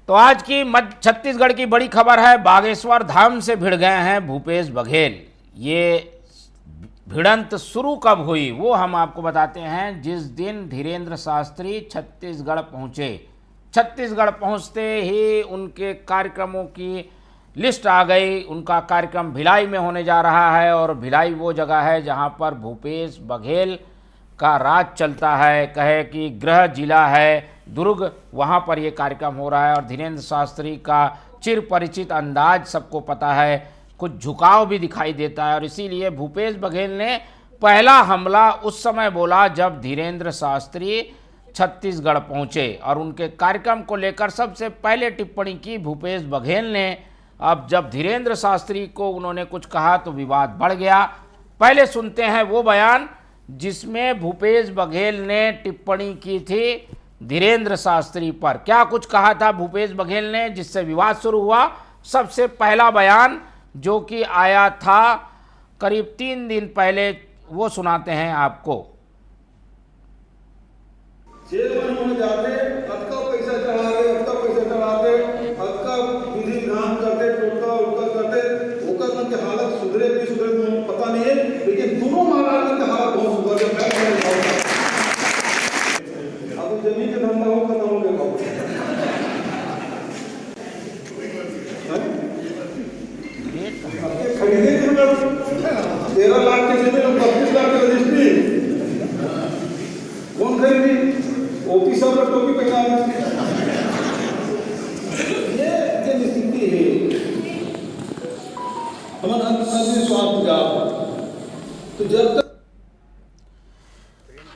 तो आज की मध्य छत्तीसगढ़ की बड़ी खबर है, बागेश्वर धाम से भिड़ गए हैं भूपेश बघेल। ये भिड़ंत शुरू कब हुई वो हम आपको बताते हैं। जिस दिन धीरेन्द्र शास्त्री छत्तीसगढ़ पहुंचे, छत्तीसगढ़ पहुंचते ही उनके कार्यक्रमों की लिस्ट आ गई। उनका कार्यक्रम भिलाई में होने जा रहा है और भिलाई वो जगह है जहां पर भूपेश बघेल का राज चलता है, कहे कि गृह जिला है दुर्ग, वहाँ पर ये कार्यक्रम हो रहा है। और धीरेन्द्र शास्त्री का चिर परिचित अंदाज सबको पता है, कुछ झुकाव भी दिखाई देता है। और इसीलिए भूपेश बघेल ने पहला हमला उस समय बोला जब धीरेन्द्र शास्त्री छत्तीसगढ़ पहुँचे और उनके कार्यक्रम को लेकर सबसे पहले टिप्पणी की भूपेश बघेल ने। अब जब धीरेन्द्र शास्त्री को उन्होंने कुछ कहा तो विवाद बढ़ गया। पहले सुनते हैं वो बयान जिसमें भूपेश बघेल ने टिप्पणी की थी धीरेन्द्र शास्त्री पर। क्या कुछ कहा था भूपेश बघेल ने जिससे विवाद शुरू हुआ। सबसे पहला बयान जो कि आया था करीब 3 दिन पहले, वो सुनाते हैं आपको। जेल में जाते अक्का पैसा चढ़ाते, अक्का पैसा चढ़ाते, अक्का विधि विधान करते, टोटका उटका करते, ओकर मन के हालत सुधरे भी सुधरे पता नहीं है, लेकिन दोनों महाराज के हालत बहुत सुधर गए। अब जमीन के धंधा हो खत्म हो गया। खरीदे थे 13 लाख के जमीन 32 लाख के रजिस्ट्री कौन खरीदी? ओपी साहब ने टोपी पहना ये स्थिति है। हमारा स्वास्थ्य का तो जब तक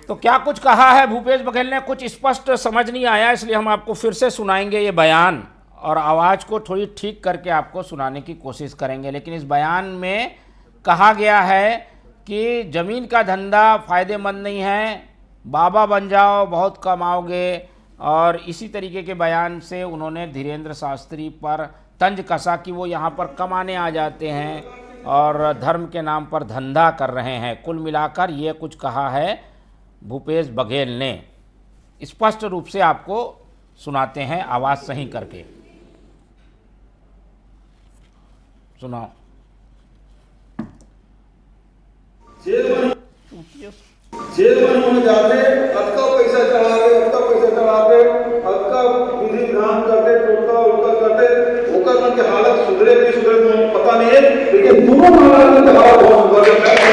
तो क्या कुछ कहा है भूपेश बघेल ने, कुछ स्पष्ट समझ नहीं आया, इसलिए हम आपको फिर से सुनाएंगे ये बयान और आवाज़ को थोड़ी ठीक करके आपको सुनाने की कोशिश करेंगे। लेकिन इस बयान में कहा गया है कि ज़मीन का धंधा फ़ायदेमंद नहीं है, बाबा बन जाओ बहुत कमाओगे। और इसी तरीके के बयान से उन्होंने धीरेन्द्र शास्त्री पर तंज कसा कि वो यहाँ पर कमाने आ जाते हैं और धर्म के नाम पर धंधा कर रहे हैं। कुल मिलाकर ये कुछ कहा है भूपेश बघेल ने। स्पष्ट रूप से आपको सुनाते हैं आवाज़ सही करके। सुनाओ। जेल में जाते अक्का पैसा चढ़ाते, अक्का पैसा चढ़ाते, अक्का विधि विधान करते, टोटका उटका करते, ओकर मन के हालत सुधरे भी सुधरे पता नहीं है, लेकिन दोनों महाराज के हालत बहुत सुधर गए।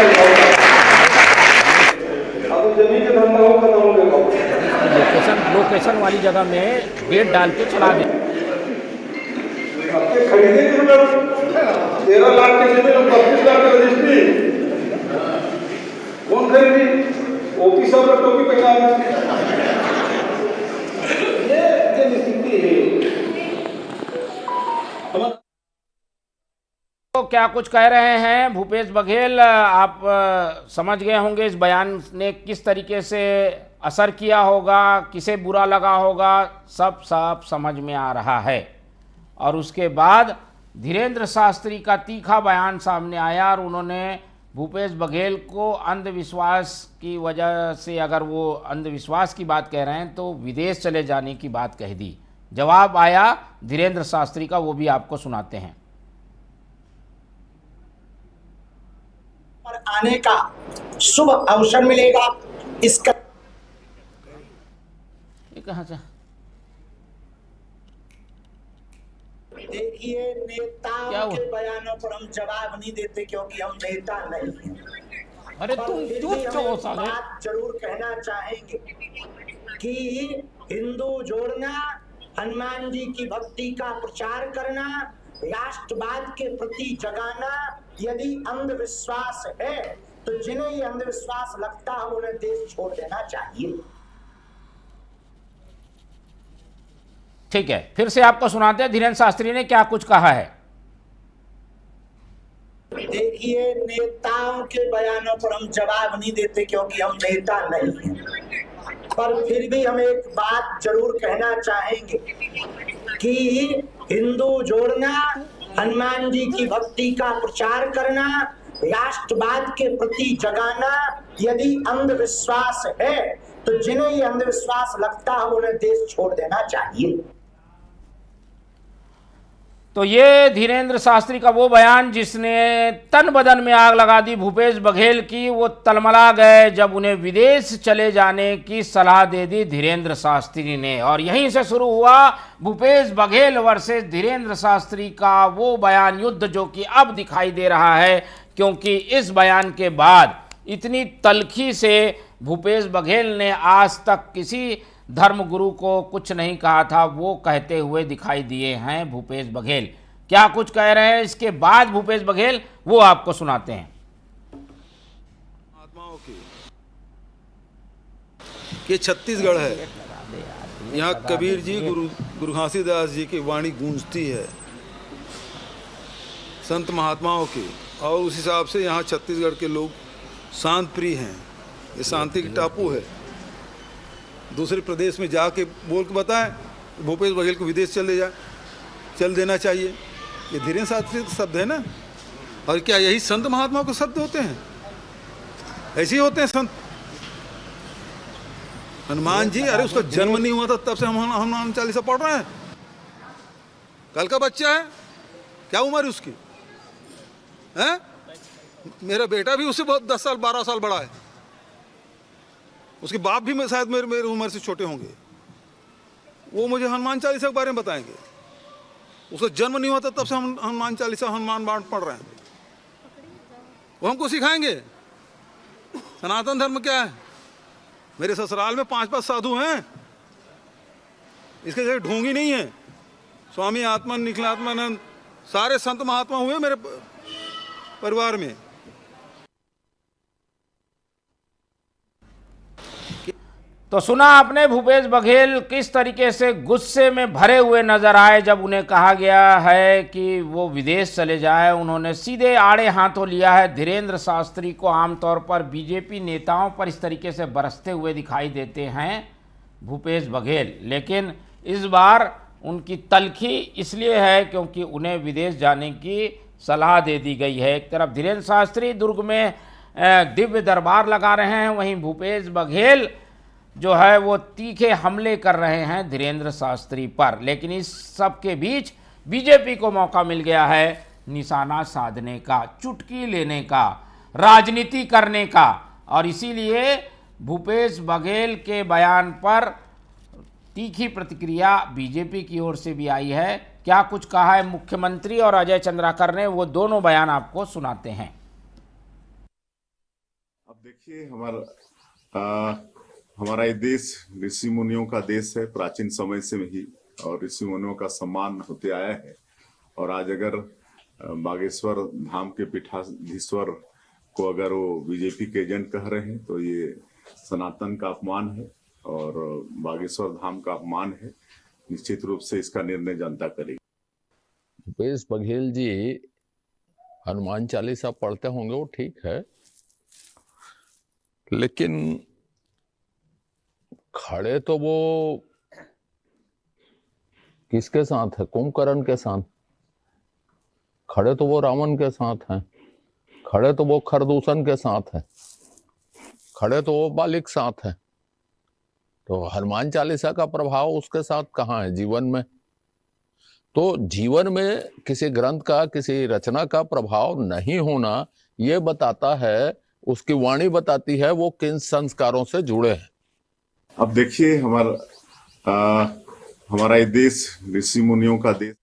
अब जमीन के धंधा हो खत्म हो गया। लोकेशन वाली जगह में गेट डाल के चला दे। खरीदे थे 13 लाख के जमीन 32 लाख के रजिस्ट्री कौन खरीदी? ओपी साहब ने टोपी पहना ये स्थिति है। तो क्या कुछ कह रहे हैं भूपेश बघेल, आप समझ गए होंगे इस बयान ने किस तरीके से असर किया होगा, किसे बुरा लगा होगा, सब समझ में आ रहा है। और उसके बाद धीरेन्द्र शास्त्री का तीखा बयान सामने आया और उन्होंने भूपेश बघेल को अंधविश्वास की वजह से, अगर वो अंधविश्वास की बात कह रहे हैं तो विदेश चले जाने की बात कह दी। जवाब आया धीरेन्द्र शास्त्री का, वो भी आपको सुनाते हैं। पर आने का शुभ अवसर मिलेगा। इसका कहाँ से देखिए, नेताओं के बयानों पर हम जवाब नहीं देते क्योंकि हम नेता नहीं हैं। अरे तुम बात जरूर कहना चाहेंगे कि हिंदू जोड़ना, हनुमान जी की भक्ति का प्रचार करना, राष्ट्रवाद के प्रति जगाना यदि अंधविश्वास है तो जिन्हें ये अंधविश्वास लगता है उन्हें देश छोड़ देना चाहिए। ठीक है, फिर से आपको सुनाते हैं धीरेन्द्र शास्त्री ने क्या कुछ कहा है। देखिए, नेताओं के बयानों पर हम जवाब नहीं देते क्योंकि हम नेता नहीं हैं। पर फिर भी हम एक बात जरूर कहना चाहेंगे कि हिंदू जोड़ना, हनुमान जी की भक्ति का प्रचार करना, राष्ट्रवाद के प्रति जगाना यदि अंधविश्वास है तो जिन्हें ये अंधविश्वास लगता है उन्हें देश छोड़ देना चाहिए। तो ये धीरेन्द्र शास्त्री का वो बयान जिसने तन बदन में आग लगा दी भूपेश बघेल की। वो तलमला गए जब उन्हें विदेश चले जाने की सलाह दे दी धीरेन्द्र शास्त्री ने, और यहीं से शुरू हुआ भूपेश बघेल वर्सेस धीरेन्द्र शास्त्री का वो बयान युद्ध जो कि अब दिखाई दे रहा है, क्योंकि इस बयान के बाद इतनी तल्खी से भूपेश बघेल ने आज तक किसी धर्मगुरु को कुछ नहीं कहा था, वो कहते हुए दिखाई दिए हैं भूपेश बघेल। क्या कुछ कह रहे हैं इसके बाद भूपेश बघेल, वो आपको सुनाते हैं। महात्माओं की ये छत्तीसगढ़ है, यहाँ कबीर जी गुरु घासीदास जी की वाणी गूंजती है संत महात्माओं की, और उस हिसाब से यहाँ छत्तीसगढ़ के लोग शांत प्रिय हैं। ये शांति की टापू है। दूसरे प्रदेश में जाके बोल के बताएं भूपेश बघेल को विदेश चल देना चाहिए, ये धीरेन्द्र शास्त्री शब्द है ना। और क्या यही संत महात्मा के शब्द होते हैं? ऐसे ही होते हैं संत। हनुमान जी, अरे उसका जन्म नहीं हुआ था तब से हम हनुमान चालीसा पढ़ रहे हैं। कल का बच्चा है, क्या उम्र है उसकी? है मेरा बेटा भी उससे बहुत 10 साल 12 साल बड़ा है, उसके बाप भी शायद मेरे उम्र से छोटे होंगे। वो मुझे हनुमान चालीसा के बारे में बताएंगे। उसका जन्म नहीं हुआ था तब से हम हनुमान चालीसा हनुमान बाण पढ़ रहे हैं। वो हमको सिखाएंगे सनातन धर्म क्या है। मेरे ससुराल में 5 साधु हैं, इसके जगह ढोंगी नहीं है। स्वामी आत्मा निखिलात्मानंद सारे संत महात्मा हुए मेरे परिवार में। तो सुना आपने भूपेश बघेल किस तरीके से गुस्से में भरे हुए नजर आए जब उन्हें कहा गया है कि वो विदेश चले जाए। उन्होंने सीधे आड़े हाथों लिया है धीरेन्द्र शास्त्री को। आमतौर पर बीजेपी नेताओं पर इस तरीके से बरसते हुए दिखाई देते हैं भूपेश बघेल, लेकिन इस बार उनकी तल्खी इसलिए है क्योंकि उन्हें विदेश जाने की सलाह दे दी गई है। एक तरफ धीरेन्द्र शास्त्री दुर्ग में दिव्य दरबार लगा रहे हैं, वहीं भूपेश बघेल जो है वो तीखे हमले कर रहे हैं धीरेन्द्र शास्त्री पर। लेकिन इस सब के बीच बीजेपी को मौका मिल गया है निशाना साधने का, चुटकी लेने का, राजनीति करने का, और इसीलिए भूपेश बघेल के बयान पर तीखी प्रतिक्रिया बीजेपी की ओर से भी आई है। क्या कुछ कहा है मुख्यमंत्री और अजय चंद्राकर ने, वो दोनों बयान आपको सुनाते हैं। अब देखिए, हमारा ये देश ऋषि मुनियों का देश है प्राचीन समय से ही, और ऋषि मुनियों का सम्मान होते आया है। और आज अगर बागेश्वर धाम के पीठाधीश्वर को अगर वो बीजेपी के एजेंट कह रहे हैं तो ये सनातन का अपमान है और बागेश्वर धाम का अपमान है। निश्चित रूप से इसका निर्णय जनता करेगी। भूपेश बघेल जी हनुमान चालीसा पढ़ते होंगे, वो ठीक है, लेकिन खड़े तो वो किसके साथ है? कुंभकर्ण के साथ। खड़े तो वो रावण के साथ हैं, खड़े तो वो खरदूषण के साथ है, खड़े तो वो बालिक साथ है। तो हनुमान चालीसा का प्रभाव उसके साथ कहाँ है जीवन में? तो जीवन में किसी ग्रंथ का, किसी रचना का प्रभाव नहीं होना ये बताता है, उसकी वाणी बताती है वो किन संस्कारों से जुड़े हैं। अब देखिए, हमारा ये देश ऋषि मुनियों का देश।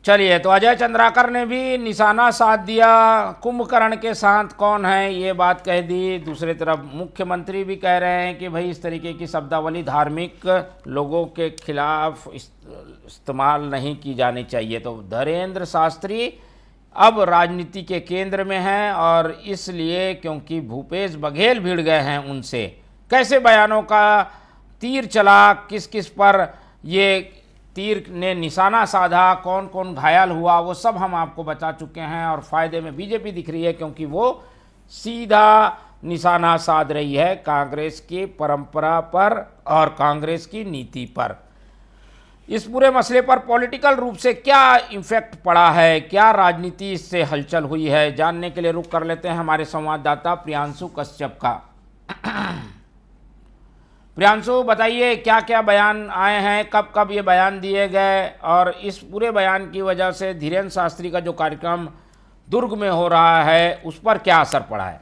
चलिए, तो अजय चंद्राकर ने भी निशाना साध दिया, कुंभकर्ण के साथ कौन है ये बात कह दी। दूसरी तरफ मुख्यमंत्री भी कह रहे हैं कि भाई इस तरीके की शब्दावली धार्मिक लोगों के खिलाफ इस्तेमाल नहीं की जानी चाहिए। तो धीरेन्द्र शास्त्री अब राजनीति के केंद्र में हैं, और इसलिए क्योंकि भूपेश बघेल भिड़ गए हैं उनसे। कैसे बयानों का तीर चला, किस किस पर ये तीर ने निशाना साधा, कौन कौन घायल हुआ, वो सब हम आपको बता चुके हैं। और फायदे में बीजेपी दिख रही है क्योंकि वो सीधा निशाना साध रही है कांग्रेस की परंपरा पर और कांग्रेस की नीति पर। इस पूरे मसले पर पॉलिटिकल रूप से क्या इम्फेक्ट पड़ा है, क्या राजनीति इससे हलचल हुई है, जानने के लिए रुख कर लेते हैं हमारे संवाददाता प्रियांशु कश्यप का। प्रियांशु, बताइए क्या क्या बयान आए हैं, कब कब ये बयान दिए गए और इस पूरे बयान की वजह से धीरेन्द्र शास्त्री का जो कार्यक्रम दुर्ग में हो रहा है उस पर क्या असर पड़ा है?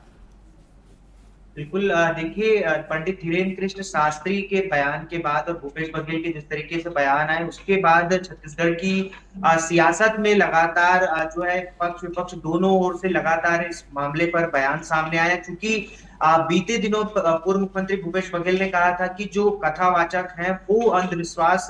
बिल्कुल, देखिए, पंडित धीरेन्द्र कृष्ण शास्त्री के बयान के बाद और भूपेश बघेल के जिस तरीके से बयान आए उसके बाद छत्तीसगढ़ की सियासत में लगातार जो है पक्ष विपक्ष दोनों ओर से लगातार इस मामले पर बयान सामने आया। क्योंकि बीते दिनों पूर्व मुख्यमंत्री भूपेश बघेल ने कहा था कि जो कथावाचक हैं वो अंधविश्वास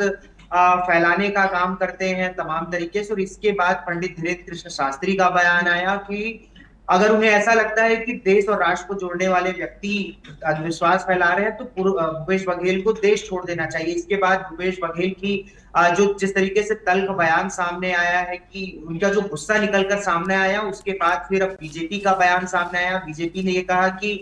फैलाने का काम करते हैं तमाम तरीके से, और इसके बाद पंडित धीरेन्द्र कृष्ण शास्त्री का बयान आया कि अगर उन्हें ऐसा लगता है कि देश और राष्ट्र को जोड़ने वाले व्यक्ति अंधविश्वास फैला रहे हैं तो भूपेश बघेल को देश छोड़ देना चाहिए। इसके बाद भूपेश बघेल की जो जिस तरीके से तल्ख बयान सामने आया है कि उनका जो गुस्सा निकलकर सामने आया, उसके बाद फिर अब बीजेपी का बयान सामने आया। बीजेपी ने ये कहा कि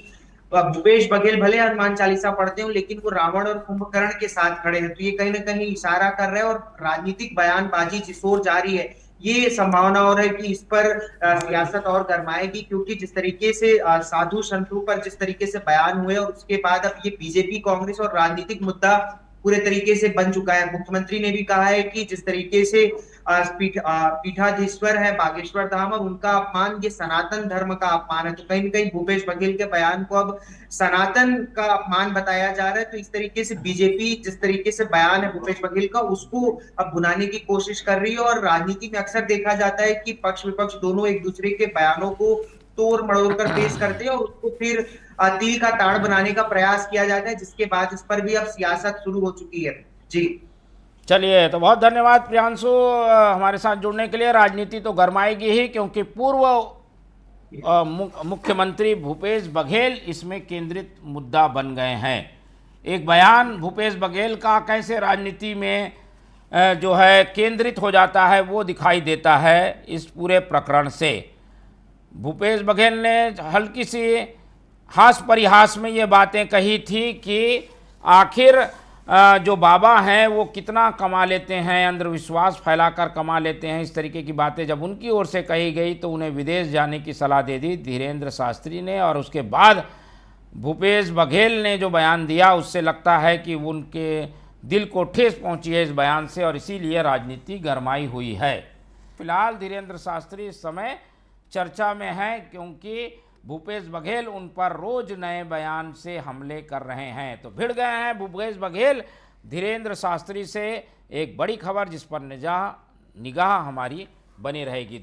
भूपेश बघेल भले हनुमान चालीसा पढ़ते हो लेकिन वो रावण और कुंभकर्ण के साथ खड़े हैं। तो ये कहीं ना कहीं इशारा कर रहे हैं और राजनीतिक बयानबाजी जिस ओर जारी है ये संभावना और है कि इस पर सियासत और गरमाएगी। क्योंकि जिस तरीके से साधु संतों पर जिस तरीके से बयान हुए और उसके बाद अब ये बीजेपी कांग्रेस और राजनीतिक मुद्दा पूरे तरीके से बन चुका है। मुख्यमंत्री ने भी कहा है कि जिस तरीके से पीठाधीश्वर है बागेश्वर धाम और उनका अपमान ये सनातन धर्म का अपमान है। तो कहीं ना कहीं भूपेश बघेल के बयान को अब सनातन का अपमान बताया जा रहा है। तो इस तरीके से बीजेपी जिस तरीके से बयान है भूपेश बघेल का उसको अब भुनाने की कोशिश कर रही है। और राजनीति में अक्सर देखा जाता है कि पक्ष विपक्ष दोनों एक दूसरे के बयानों को तोड़ मड़ोड़ कर पेश करते हैं और उसको फिर तिल का ताड़ बनाने का प्रयास किया जाता है, जिसके बाद इस पर भी अब सियासत शुरू हो चुकी है। जी चलिए, तो बहुत धन्यवाद प्रियांशु हमारे साथ जुड़ने के लिए। राजनीति तो गरमाएगी ही क्योंकि पूर्व मुख्यमंत्री भूपेश बघेल इसमें केंद्रित मुद्दा बन गए हैं। एक बयान भूपेश बघेल का कैसे राजनीति में जो है केंद्रित हो जाता है वो दिखाई देता है इस पूरे प्रकरण से। भूपेश बघेल ने हल्की सी हास परिहास में ये बातें कही थी कि आखिर जो बाबा हैं वो कितना कमा लेते हैं, अंधविश्वास फैलाकर कमा लेते हैं। इस तरीके की बातें जब उनकी ओर से कही गई तो उन्हें विदेश जाने की सलाह दे दी धीरेन्द्र शास्त्री ने। और उसके बाद भूपेश बघेल ने जो बयान दिया उससे लगता है कि उनके दिल को ठेस पहुंची है इस बयान से और इसीलिए राजनीति गरमाई हुई है। फिलहाल धीरेन्द्र शास्त्री इस समय चर्चा में हैं क्योंकि भूपेश बघेल उन पर रोज नए बयान से हमले कर रहे हैं। तो भिड़ गए हैं भूपेश बघेल धीरेन्द्र शास्त्री से। एक बड़ी खबर जिस पर निगाह हमारी बनी रहेगी।